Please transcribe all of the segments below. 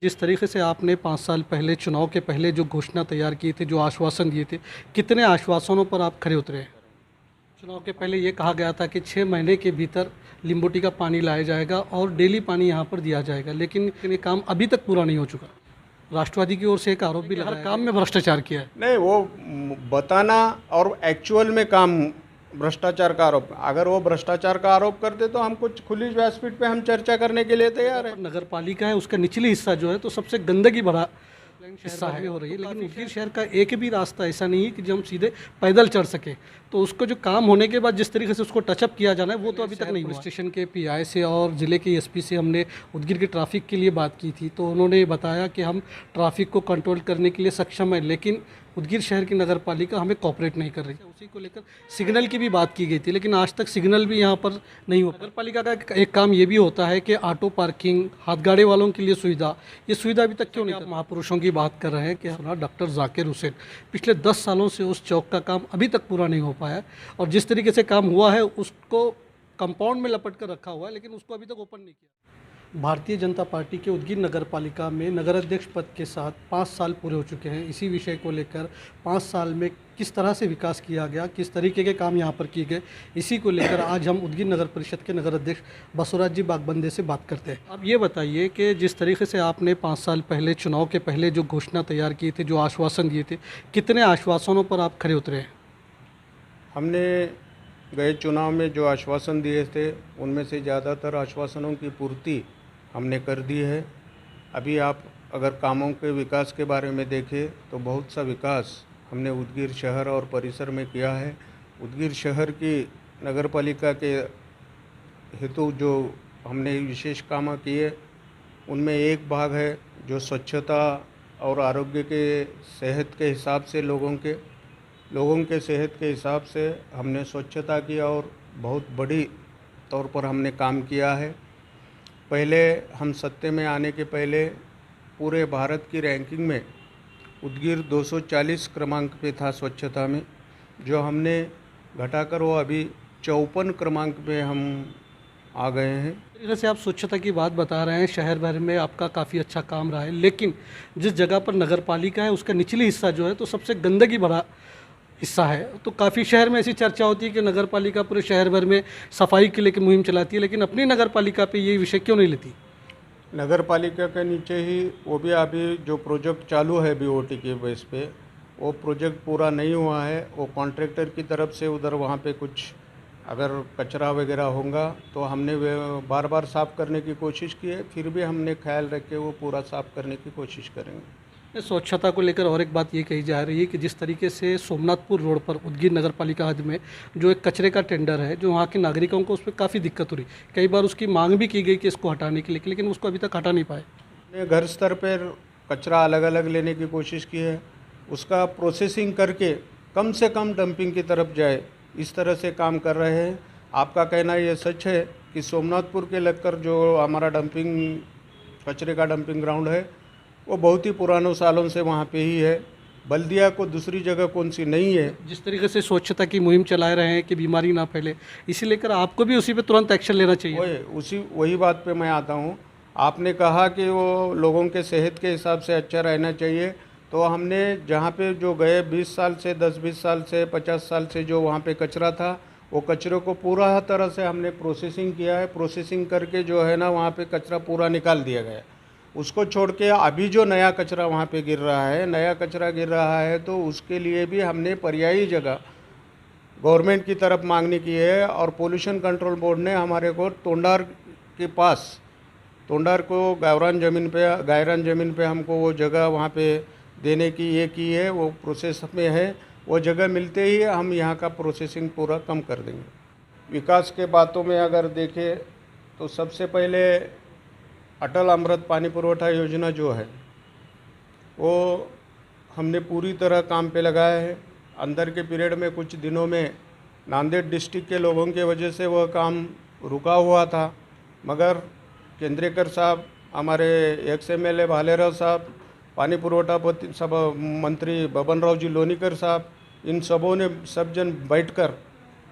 जिस तरीके से आपने 5 साल पहले चुनाव के पहले जो घोषणा तैयार की थी, जो आश्वासन दिए थे, कितने आश्वासनों पर आप खरे उतरे हैं? चुनाव के पहले ये कहा गया था कि 6 महीने के भीतर लिम्बोटी का पानी लाया जाएगा और डेली पानी यहाँ पर दिया जाएगा, लेकिन ये काम अभी तक पूरा नहीं हो चुका। राष्ट्रवादी की ओर से एक आरोप भी लगा है, हर काम में भ्रष्टाचार किया है। नहीं, वो बताना और एक्चुअल में काम भ्रष्टाचार का आरोप, अगर वो भ्रष्टाचार का आरोप करते तो हम कुछ खुली व्यासपीठ पे हम चर्चा करने के लिए तैयार है। नगर पालिका है, उसका निचली हिस्सा जो है तो सबसे गंदगी भरा हिस्सा है हो रही है, लेकिन उदगीर शहर का एक भी रास्ता ऐसा नहीं है कि जो हम सीधे पैदल चढ़ सके। तो उसको जो काम होने के बाद जिस तरीके से उसको टचअप किया जाना है वो तो अभी तक नहीं हुआ। स्टेशन के पीआई से और ज़िले के एसपी से हमने उदगीर की ट्रैफिक के लिए बात की थी, तो उन्होंने बताया कि हम ट्रैफिक को कंट्रोल करने के लिए सक्षम है, लेकिन उदगीर शहर की नगर पालिका हमें कॉपरेट नहीं कर रही है। उसी को लेकर सिग्नल की भी बात की गई थी, लेकिन आज तक सिग्नल भी यहाँ पर नहीं हुआ। नगर पालिका का एक काम ये भी होता है कि ऑटो पार्किंग, हाथ गाड़ी वालों के लिए सुविधा, ये सुविधा अभी तक क्यों नहीं? आप महापुरुषों की बात कर रहे हैं कि हमारा डॉक्टर जाकिर हुसैन पिछले 10 सालों से उस चौक का काम अभी तक पूरा नहीं हो पाया, और जिस तरीके से काम हुआ है उसको कंपाउंड में लपट कर रखा हुआ है, लेकिन उसको अभी तक ओपन नहीं किया। भारतीय जनता पार्टी के उदगीर नगर पालिका में नगर अध्यक्ष पद के साथ 5 साल पूरे हो चुके हैं। इसी विषय को लेकर 5 साल में किस तरह से विकास किया गया, किस तरीके के काम यहाँ पर किए गए, इसी को लेकर आज हम उदगीर नगर परिषद के नगर अध्यक्ष बसवराज जी बागबंदे से बात करते हैं। अब ये बताइए कि जिस तरीके से आपने 5 साल पहले चुनाव के पहले जो घोषणा तैयार की थी, जो आश्वासन दिए थे, कितने आश्वासनों पर आप खरे उतरे हैं? हमने गए चुनाव में जो आश्वासन दिए थे उनमें से ज़्यादातर आश्वासनों की पूर्ति हमने कर दी है। अभी आप अगर कामों के विकास के बारे में देखें तो बहुत सा विकास हमने उदगीर शहर और परिसर में किया है। उदगीर शहर की नगर पालिका के हेतु जो हमने विशेष काम किए उनमें एक भाग है जो स्वच्छता और आरोग्य के सेहत के हिसाब से लोगों के सेहत के हिसाब से हमने स्वच्छता की और बहुत बड़ी तौर पर हमने काम किया है। पहले हम सत्ते में आने के पहले पूरे भारत की रैंकिंग में उदगीर 240 क्रमांक पे था स्वच्छता में, जो हमने घटाकर वो अभी 54 क्रमांक पे हम आ गए हैं। जैसे आप स्वच्छता की बात बता रहे हैं, शहर भर में आपका काफ़ी अच्छा काम रहा है, लेकिन जिस जगह पर नगर पालिका है उसका निचली हिस्सा जो है तो सबसे गंदगी भरा हिस्सा है। तो काफ़ी शहर में ऐसी चर्चा होती है कि नगर पालिका पूरे शहर भर में सफाई के लेकर मुहिम चलाती है, लेकिन अपनी नगर पालिका पे ये विषय क्यों नहीं लेती? नगर पालिका के नीचे ही वो भी अभी जो प्रोजेक्ट चालू है बीओटी के बेस पे, वो प्रोजेक्ट पूरा नहीं हुआ है। वो कॉन्ट्रैक्टर की तरफ से उधर वहाँ पे कुछ अगर कचरा वगैरह होगा तो हमने बार बार साफ़ करने की कोशिश की है, फिर भी हमने ख्याल रख के वो पूरा साफ़ करने की कोशिश करेंगे। स्वच्छता को लेकर और एक बात ये कही जा रही है कि जिस तरीके से सोमनाथपुर रोड पर उदगीर नगर पालिका हद में जो एक कचरे का टेंडर है, जो वहाँ के नागरिकों को उस पर काफ़ी दिक्कत हो रही, कई बार उसकी मांग भी की गई कि इसको हटाने के लिए, लेकिन उसको अभी तक हटा नहीं पाए। घर स्तर पर कचरा अलग अलग लेने की कोशिश की है, उसका प्रोसेसिंग करके कम से कम डंपिंग की तरफ जाए, इस तरह से काम कर रहे हैं। आपका कहना ये सच है कि सोमनाथपुर के लगकर जो हमारा कचरे का डंपिंग ग्राउंड है वो बहुत ही पुरानों सालों से वहाँ पे ही है। बल्दिया को दूसरी जगह कौन सी नहीं है। जिस तरीके से स्वच्छता की मुहिम चला रहे हैं कि बीमारी ना फैले, इसी लेकर आपको भी उसी पे तुरंत एक्शन लेना चाहिए। वही बात पे मैं आता हूँ। आपने कहा कि वो लोगों के सेहत के हिसाब से अच्छा रहना चाहिए, तो हमने जहाँ पे जो गए 20 साल से 10-20 साल से 50 साल से जो वहाँ पे कचरा था, वो कचरे को पूरा तरह से हमने प्रोसेसिंग किया है। प्रोसेसिंग करके जो है ना वहाँ पे कचरा पूरा निकाल दिया गया। उसको छोड़ के अभी जो नया कचरा वहाँ पे गिर रहा है तो उसके लिए भी हमने पर्यायी जगह गवर्नमेंट की तरफ मांगनी की है। और पोल्यूशन कंट्रोल बोर्ड ने हमारे को तोंडार को गायरान ज़मीन पे हमको वो जगह वहाँ पे देने की ये की है, वो प्रोसेस में है। वो जगह मिलते ही हम यहाँ का प्रोसेसिंग पूरा कम कर देंगे। विकास के बातों में अगर देखें तो सबसे पहले अटल अमृत पानी पुरवठा योजना जो है वो हमने पूरी तरह काम पे लगाया है। अंदर के पीरियड में कुछ दिनों में नांदेड़ डिस्ट्रिक्ट के लोगों के वजह से वह काम रुका हुआ था, मगर केंद्रेकर साहब, हमारे एक्स MLA भालेराव साहब, पानी पुरवठा सब मंत्री बबन राव जी लोनीकर साहब, इन सबों ने सब जन बैठकर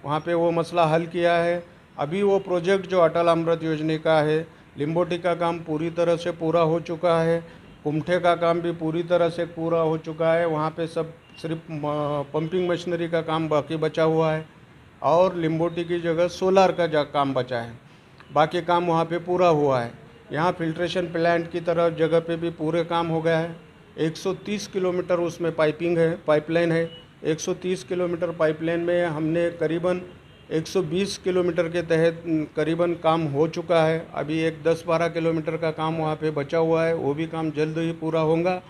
वहाँ पे वो मसला हल किया है। अभी वो प्रोजेक्ट जो अटल अमृत योजना का है, लिम्बोटी का काम पूरी तरह से पूरा हो चुका है। कुमठे का काम भी पूरी तरह से पूरा हो चुका है। वहाँ पे सब सिर्फ पंपिंग मशीनरी का काम बाकी बचा हुआ है और लिम्बोटी की जगह सोलार का काम बचा है। बाकी काम वहाँ पे पूरा हुआ है। यहाँ फिल्ट्रेशन प्लांट की तरफ जगह पे भी पूरे काम हो गया है। 130 किलोमीटर उसमें पाइपलाइन है। 130 किलोमीटर पाइपलाइन में हमने करीबन 120 किलोमीटर के तहत करीबन काम हो चुका है। अभी एक 10-12 किलोमीटर का काम वहाँ पे बचा हुआ है, वो भी काम जल्द ही पूरा होगा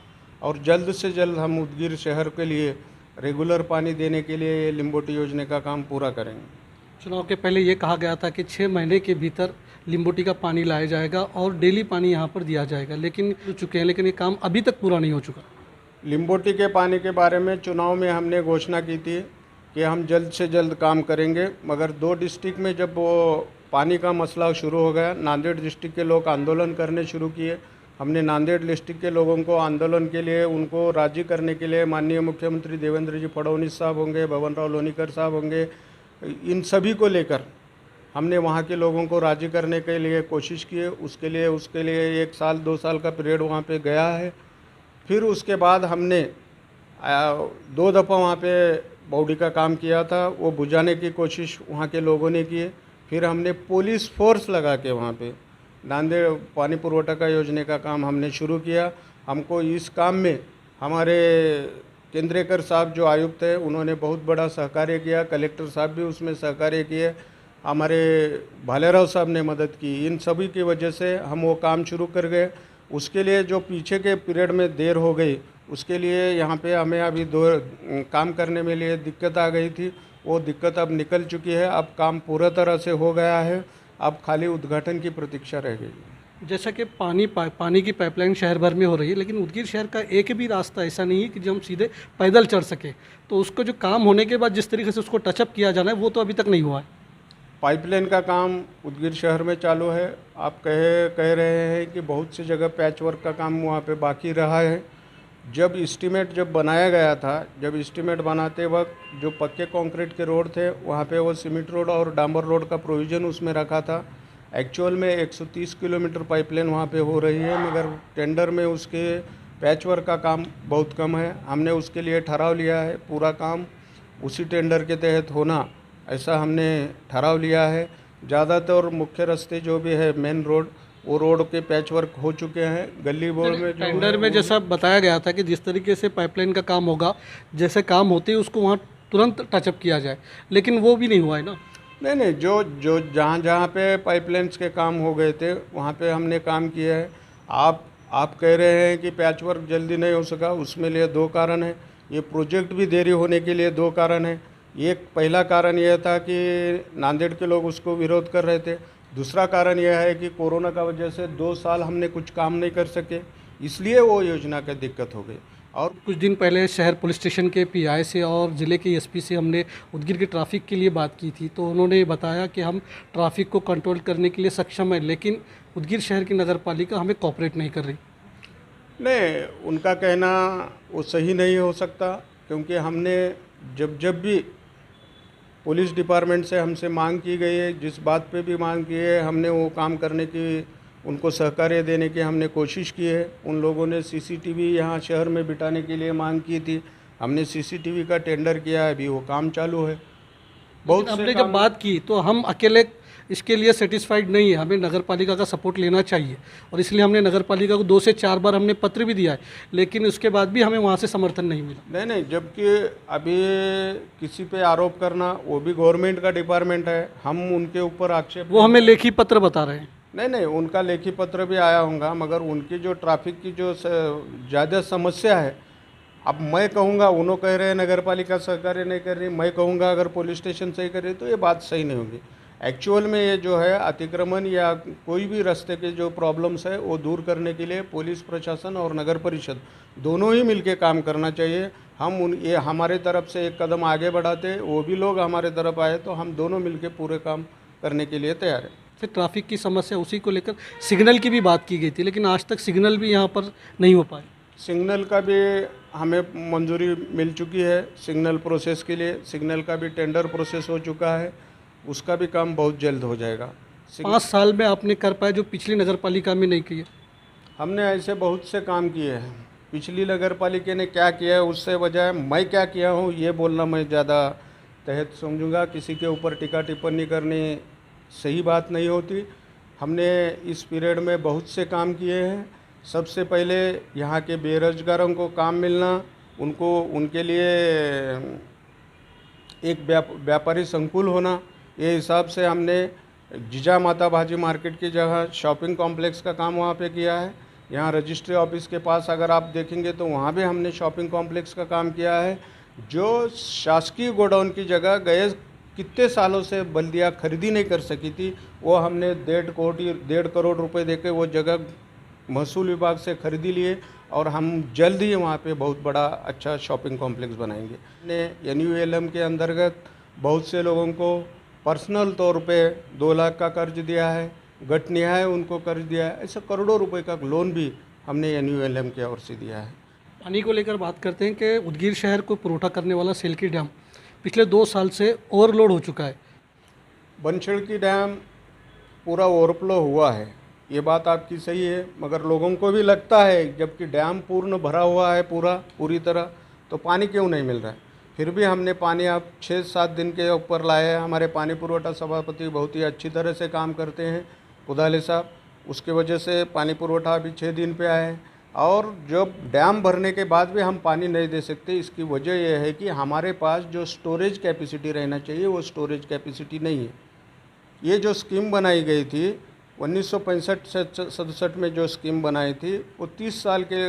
और जल्द से जल्द हम उदगीर शहर के लिए रेगुलर पानी देने के लिए लिम्बोटी योजना का काम पूरा करेंगे। चुनाव के पहले ये कहा गया था कि 6 महीने के भीतर लिम्बोटी का पानी लाया जाएगा और डेली पानी यहाँ पर दिया जाएगा, लेकिन हो चुके हैं, लेकिन ये काम अभी तक पूरा नहीं हो चुका। लिम्बोटी के पानी के बारे में चुनाव में हमने घोषणा की थी कि हम जल्द से जल्द काम करेंगे, मगर 2 डिस्ट्रिक्ट में जब वो पानी का मसला शुरू हो गया, नांदेड़ डिस्ट्रिक्ट के लोग आंदोलन करने शुरू किए। हमने नांदेड़ डिस्ट्रिक्ट के लोगों को आंदोलन के लिए उनको राजी करने के लिए माननीय मुख्यमंत्री देवेंद्र जी फडणवीस साहब होंगे, बबन राव लोनीकर साहब होंगे, इन सभी को लेकर हमने वहाँ के लोगों को राजी करने के लिए कोशिश की है। उसके लिए 1 साल 2 साल का पीरियड वहाँ पे गया है। फिर उसके बाद हमने 2 दफ़ा वहाँ पे बाउडी का काम किया था, वो बुझाने की कोशिश वहाँ के लोगों ने की है। फिर हमने पुलिस फोर्स लगा के वहाँ पे नांदेड़ पानी पुरवठा का योजना का काम हमने शुरू किया। हमको इस काम में हमारे केंद्रेकर साहब जो आयुक्त है उन्होंने बहुत बड़ा सहकार्य किया, कलेक्टर साहब भी उसमें सहकार्य किए, हमारे भालेराव साहब ने मदद की। इन सभी की वजह से हम वो काम शुरू कर गए। उसके लिए जो पीछे के पीरियड में देर हो गई, उसके लिए यहाँ पे हमें अभी 2 काम करने में लिए दिक्कत आ गई थी, वो दिक्कत अब निकल चुकी है। अब काम पूरा तरह से हो गया है, अब खाली उद्घाटन की प्रतीक्षा रह गई। जैसा कि पानी की पाइपलाइन शहर भर में हो रही है, लेकिन उदगीर शहर का एक भी रास्ता ऐसा नहीं है कि जो हम सीधे पैदल चढ़ सके। तो उसको जो काम होने के बाद जिस तरीके से उसको टचअप किया जाना है वो तो अभी तक नहीं हुआ है। पाइपलाइन का काम उदगीर शहर में चालू है। आप कह रहे हैं कि बहुत सी जगह पैच वर्क का काम वहाँ पे बाकी रहा है। जब बनाया गया था, जब एस्टीमेट बनाते वक्त जो पक्के कंक्रीट के रोड थे वहाँ पे वो सीमेंट रोड और डांबर रोड का प्रोविज़न उसमें रखा था। एक्चुअल में 130 किलोमीटर पाइपलाइन वहाँ पे हो रही है, मगर टेंडर में उसके पैच वर्क का काम बहुत कम है। हमने उसके लिए ठहराव लिया है, पूरा काम उसी टेंडर के तहत होना ऐसा हमने ठहराव लिया है। ज़्यादातर मुख्य रास्ते जो भी है मेन रोड, वो रोड के पैच वर्क हो चुके हैं। गली बोर्ड में टेंडर में जैसा बताया गया था कि जिस तरीके से पाइपलाइन का काम होगा, जैसे काम होते ही उसको वहाँ तुरंत टचअप किया जाए, लेकिन वो भी नहीं हुआ है ना। नहीं, जो जहाँ पे पाइपलाइंस के काम हो गए थे वहाँ पे हमने काम किया है। आप कह रहे हैं कि पैच वर्क जल्दी नहीं हो सका, उसमें लिए 2 कारण हैं। ये प्रोजेक्ट भी देरी होने के लिए 2 कारण हैं। एक पहला कारण यह था कि नांदेड़ के लोग उसको विरोध कर रहे थे। दूसरा कारण यह है कि कोरोना का वजह से 2 साल हमने कुछ काम नहीं कर सके, इसलिए वो योजना की दिक्कत हो गई। और कुछ दिन पहले शहर पुलिस स्टेशन के पीआई से और ज़िले के एसपी से हमने उदगीर की ट्रैफिक के लिए बात की थी, तो उन्होंने बताया कि हम ट्रैफिक को कंट्रोल करने के लिए सक्षम है, लेकिन उदगीर शहर की नगर पालिका हमें कोऑपरेट नहीं कर रही। नहीं, उनका कहना वो सही नहीं हो सकता, क्योंकि हमने जब भी पुलिस डिपार्टमेंट से हमसे मांग की गई है, जिस बात पे भी मांग की है, हमने वो काम करने की, उनको सहकार्य देने की हमने कोशिश की है। उन लोगों ने सीसीटीवी यहाँ शहर में बिठाने के लिए मांग की थी, हमने सीसीटीवी का टेंडर किया है, अभी वो काम चालू है। बहुत हमने जब बात की तो हम अकेले इसके लिए सेटिस्फाइड नहीं है, हमें नगर पालिका का सपोर्ट लेना चाहिए, और इसलिए हमने नगर पालिका को 2 से 4 बार हमने पत्र भी दिया है, लेकिन उसके बाद भी हमें वहाँ से समर्थन नहीं मिला। नहीं, जबकि अभी किसी पे आरोप करना वो भी गवर्नमेंट का डिपार्टमेंट है, हम उनके ऊपर आक्षेप, वो हमें लेखी पत्र बता रहे हैं। नहीं, उनका लेखी पत्र भी आया होगा, मगर उनकी जो ट्रैफिक की जो ज़्यादा समस्या है, अब मैं कहूँगा उन्होंने कह रहे हैं नगर पालिका सहकार्य नहीं कर रही, मैं कहूँगा अगर पुलिस स्टेशन सही कर रही तो ये बात सही नहीं होगी। एक्चुअल में ये जो है अतिक्रमण या कोई भी रास्ते के जो प्रॉब्लम्स है वो दूर करने के लिए पुलिस प्रशासन और नगर परिषद दोनों ही मिलके काम करना चाहिए। ये हमारे तरफ से एक कदम आगे बढ़ाते, वो भी लोग हमारे तरफ आए तो हम दोनों मिलके पूरे काम करने के लिए तैयार हैं। फिर ट्रैफिक की समस्या, उसी को लेकर सिग्नल की भी बात की गई थी, लेकिन आज तक सिग्नल भी यहाँ पर नहीं हो पाए। सिग्नल का भी हमें मंजूरी मिल चुकी है, सिग्नल प्रोसेस के लिए सिग्नल का भी टेंडर प्रोसेस हो चुका है, उसका भी काम बहुत जल्द हो जाएगा। 5 साल में आपने कर पाए जो पिछली नगर पालिका में नहीं किए। हमने ऐसे बहुत से काम किए हैं। पिछली नगर पालिका ने क्या किया है उससे बजाय मैं क्या किया हूँ ये बोलना मैं ज़्यादा तहत समझूंगा। किसी के ऊपर टीका टिप्पणी करनी सही बात नहीं होती। हमने इस पीरियड में बहुत से काम किए हैं। सबसे पहले यहाँ के बेरोजगारों को काम मिलना, उनको उनके लिए एक व्यापारी संकुल होना, ये हिसाब से हमने जीजा माता भाजी मार्केट की जगह शॉपिंग कॉम्प्लेक्स का काम वहाँ पे किया है। यहाँ रजिस्ट्री ऑफिस के पास अगर आप देखेंगे तो वहाँ भी हमने शॉपिंग कॉम्प्लेक्स का काम किया है। जो शासकीय गोडाउन की जगह गए कितने सालों से बल्दिया खरीदी नहीं कर सकी थी, वो हमने 1.5 करोड़ रुपए देके वो जगह महसूल विभाग से खरीदी लिए और हम जल्द ही वहाँ पे बहुत बड़ा अच्छा शॉपिंग कॉम्प्लेक्स बनाएंगे। हमने NULM के अंतर्गत बहुत से लोगों को पर्सनल तौर पे 2 लाख का कर्ज दिया है, गट निहाय उनको कर्ज दिया है। ऐसा करोड़ों रुपए का लोन भी हमने NULM की ओर से दिया है। पानी को लेकर बात करते हैं कि उदगीर शहर को पुरोठा करने वाला सेल्की डैम पिछले 2 साल से ओवरलोड हो चुका है। बनछड़की डैम पूरा ओवरफ्लो हुआ है, ये बात आपकी सही है, मगर लोगों को भी लगता है जबकि डैम पूर्ण भरा हुआ है पूरी तरह, तो पानी क्यों नहीं मिल रहा है। फिर भी हमने पानी अब 6-7 दिन के ऊपर लाया है। हमारे पानी पुरवठा सभापति बहुत ही अच्छी तरह से काम करते हैं, पुदाले साहब, उसके वजह से पानी पुरवठा अभी 6 दिन पे आया है। और जब डैम भरने के बाद भी हम पानी नहीं दे सकते, इसकी वजह यह है कि हमारे पास जो स्टोरेज कैपेसिटी रहना चाहिए वो स्टोरेज कैपेसिटी नहीं है। ये जो स्कीम बनाई गई थी 1965-67 में जो स्कीम बनाई थी वो 30 साल के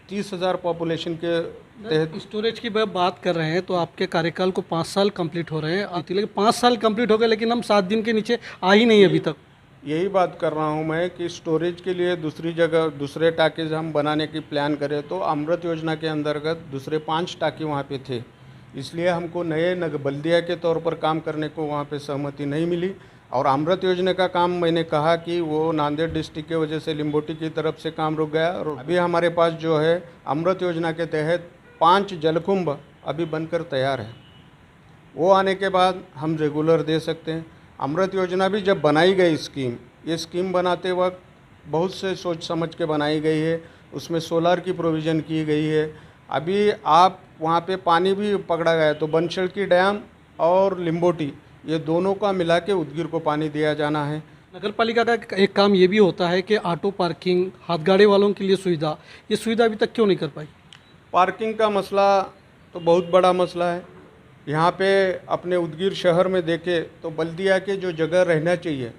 30,000 पॉपुलेशन के तहत। स्टोरेज की बात कर रहे हैं तो आपके कार्यकाल को 5 साल कंप्लीट हो रहे हैं, लेकिन 5 साल कंप्लीट हो गए लेकिन हम 7 दिन के नीचे आ ही नहीं अभी तक। यही बात कर रहा हूँ मैं कि स्टोरेज के लिए दूसरी जगह दूसरे टाकीज हम बनाने की प्लान करें तो अमृत योजना के अंतर्गत दूसरे 5 टाकी वहाँ पे थे, इसलिए हमको नए बल्दिया के तौर पर काम करने को वहाँ पे सहमति नहीं मिली। और अमृत योजना का काम मैंने कहा कि वो नांदेड़ डिस्ट्रिक्ट के वजह से लिम्बोटी की तरफ से काम रुक गया। और अभी हमारे पास जो है अमृत योजना के तहत 5 जलकुंभ अभी बनकर तैयार है, वो आने के बाद हम रेगुलर दे सकते हैं। अमृत योजना भी जब बनाई गई स्कीम, ये स्कीम बनाते वक्त बहुत से सोच समझ के बनाई गई है, उसमें सोलार की प्रोविज़न की गई है। अभी आप वहाँ पे पानी भी पकड़ा गया है तो बनछड़की डैम और लिम्बोटी ये दोनों का मिला के उदगीर को पानी दिया जाना है। नगर पालिका का एक काम ये भी होता है कि ऑटो पार्किंग, हाथ गाड़ी वालों के लिए सुविधा, ये सुविधा अभी तक क्यों नहीं कर पाई। पार्किंग का मसला तो बहुत बड़ा मसला है। यहाँ पे अपने उदगीर शहर में देखें तो बल्दिया के जो जगह रहना चाहिए,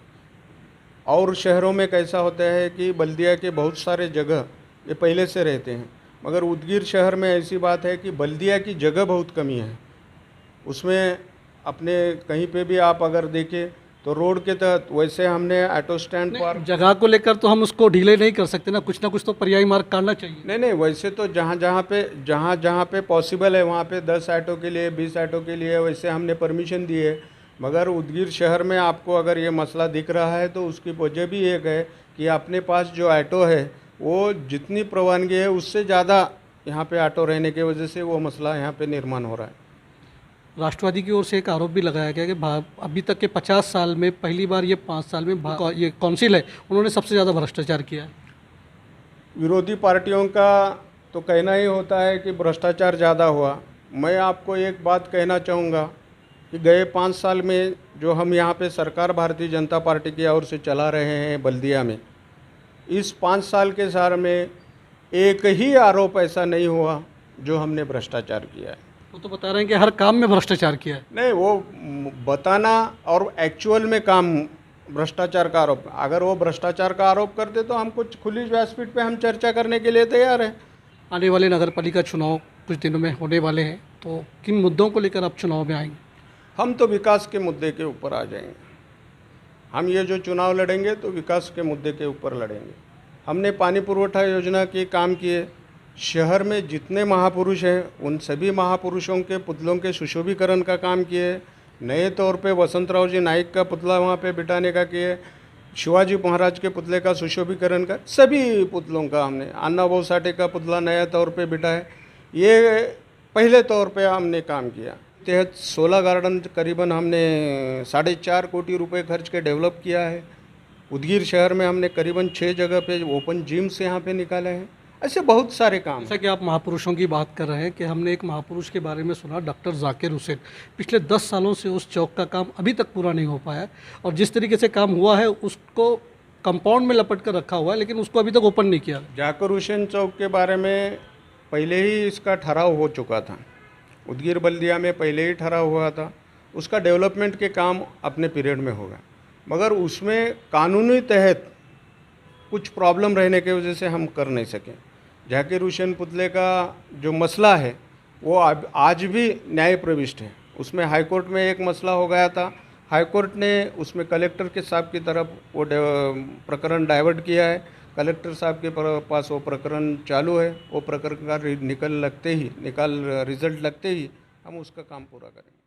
और शहरों में कैसा होता है कि बल्दिया के बहुत सारे जगह ये पहले से रहते हैं, मगर उदगीर शहर में ऐसी बात है कि बल्दिया की जगह बहुत कमी है। उसमें अपने कहीं पे भी आप अगर देखें तो रोड के तहत वैसे हमने ऑटो स्टैंड पर जगह को लेकर तो हम उसको ढीले नहीं कर सकते ना, कुछ ना कुछ तो पर्यायी मार्ग काटना चाहिए। नहीं, वैसे तो जहाँ पे पॉसिबल है वहाँ पे 10 ऑटो के लिए 20 ऑटो के लिए वैसे हमने परमिशन दी है। मगर उदगीर शहर में आपको अगर ये मसला दिख रहा है तो उसकी वजह भी एक है कि अपने पास जो ऑटो है वो जितनी प्रवानगी है उससे ज़्यादा यहाँ पे ऑटो रहने की वजह से वो मसला यहाँ पे निर्माण हो रहा है। राष्ट्रवादी की ओर से एक आरोप भी लगाया गया कि अभी तक के 50 साल में पहली बार ये 5 साल में ये काउंसिल है उन्होंने सबसे ज़्यादा भ्रष्टाचार किया है। विरोधी पार्टियों का तो कहना ही होता है कि भ्रष्टाचार ज़्यादा हुआ। मैं आपको एक बात कहना चाहूँगा कि गए 5 साल में जो हम यहाँ पे सरकार भारतीय जनता पार्टी की ओर से चला रहे हैं बल्दिया में, इस 5 साल के सार में एक ही आरोप ऐसा नहीं हुआ जो हमने भ्रष्टाचार किया है। वो तो बता रहे हैं कि हर काम में भ्रष्टाचार किया है। नहीं, वो बताना और एक्चुअल में काम भ्रष्टाचार का आरोप, अगर वो भ्रष्टाचार का आरोप करते तो हम कुछ खुली व्यासपीठ पे हम चर्चा करने के लिए तैयार हैं। आने वाले नगर पालिका चुनाव कुछ दिनों में होने वाले हैं, तो किन मुद्दों को लेकर आप चुनाव में आएंगे। हम तो विकास के मुद्दे के ऊपर आ जाएंगे। हम ये जो चुनाव लड़ेंगे तो विकास के मुद्दे के ऊपर लड़ेंगे। हमने पानी पुरवठा योजना के काम किए, शहर में जितने महापुरुष हैं उन सभी महापुरुषों के पुतलों के सुशोभीकरण का काम किए। नए तौर पे वसंतराव जी नाइक का पुतला वहाँ पे बिठाने का किए, शिवाजी महाराज के पुतले का सुशोभीकरण का, सभी पुतलों का हमने, अन्ना भाऊ साठे का पुतला नया तौर पे बिठाए, ये पहले तौर पे हमने काम किया। तहत 16 गार्डन करीबन हमने 4.5 कोटी रुपए खर्च के डेवलप किया है। उदगीर शहर में हमने करीबन 6 जगह पे ओपन जिम्स यहाँ पे निकाले हैं। ऐसे बहुत सारे काम हैं। जैसा कि आप महापुरुषों की बात कर रहे हैं कि हमने एक महापुरुष के बारे में सुना, डॉक्टर जाकिर हुसैन। पिछले 10 सालों से उस चौक का काम अभी तक पूरा नहीं हो पाया और जिस तरीके से काम हुआ है उसको कंपाउंड में लपट कर रखा हुआ है, लेकिन उसको अभी तक ओपन नहीं किया। जाकिर हुसैन चौक के बारे में पहले ही इसका ठहराव हो चुका था, उदगीर बल्दिया में पहले ही ठहराव हुआ था। उसका डेवलपमेंट के काम अपने पीरियड में होगा, मगर उसमें कानूनी तहत कुछ प्रॉब्लम रहने की वजह से हम कर नहीं सके। जाकिर हुसैन पुतले का जो मसला है वो आज भी न्याय प्रविष्ट है। उसमें हाई कोर्ट में एक मसला हो गया था, हाई कोर्ट ने उसमें कलेक्टर के साहब की तरफ वो प्रकरण डाइवर्ट किया है। कलेक्टर साहब के पास वो प्रकरण चालू है। वो प्रकरण का रिजल्ट लगते ही हम उसका काम पूरा करेंगे।